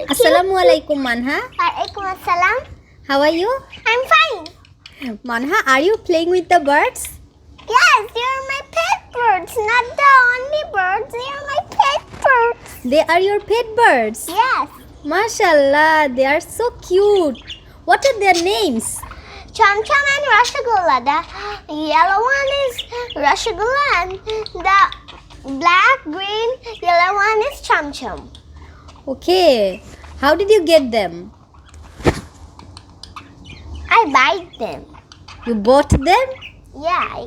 Assalamualaikum, Manha. Walaikum assalam. How are you? I'm fine. Manha, are you playing with the birds? Yes, you're my pet birds. Not the only birds. You're my pet birds. They are your pet birds. Yes. Mashallah, they are so cute. What are their names? Cham Cham and Rasgulla. The yellow one is Rasgulla and the black, green, yellow one is Cham Cham. Okay. How did you get them? I buy them. You bought them? Yeah,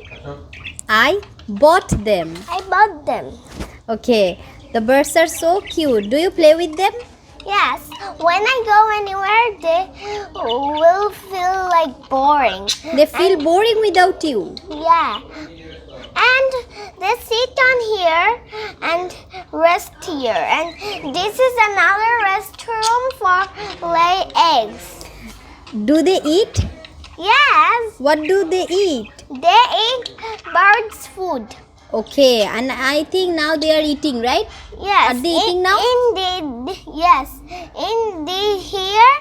I bought them. I bought them. Okay. The birds are so cute. Do you play with them? Yes, when I go anywhere, they will feel like boring. They feel boring without you. Yeah. And they sit on here and rest here. And this is another restroom for lay eggs. Do they eat? Yes, What do they eat? they eat birds' food. Okay, and I think now they are eating, right? Yes. Are they eating now? Indeed, yes. In the here,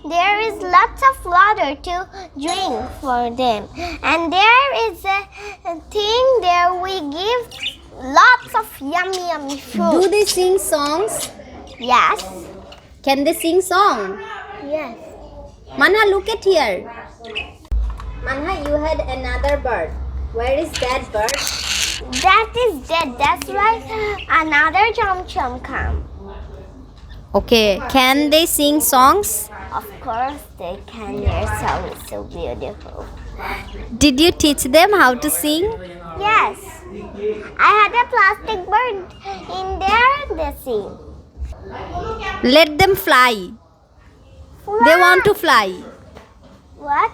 there is lots of water to drink for them. And there is a thing there we give lots of yummy Do food. they sing songs? Yes. Can they sing song? Yes. Manha, look at here. Manha, you had another bird. Where is that bird? That is dead. That's why another Chum Chum come. Okay, can they sing songs? Of course they can. Your song is so beautiful. Did you teach them how to sing? Yes. I had a plastic bird in there. They sing. Let them fly. They want to fly. What?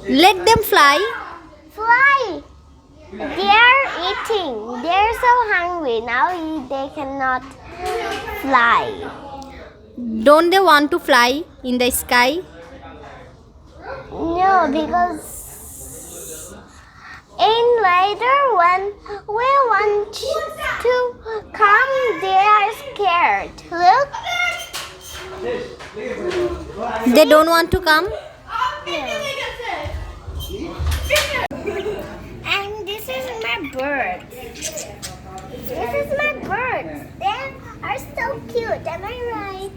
Let them fly. Fly. They're eating. They're so hungry. Now they cannot fly. Don't they want to fly in the sky? No, because in later when we want to come, they are scared. Look. They don't want to come? And this is my bird. This is my bird. They are so cute. Am I right?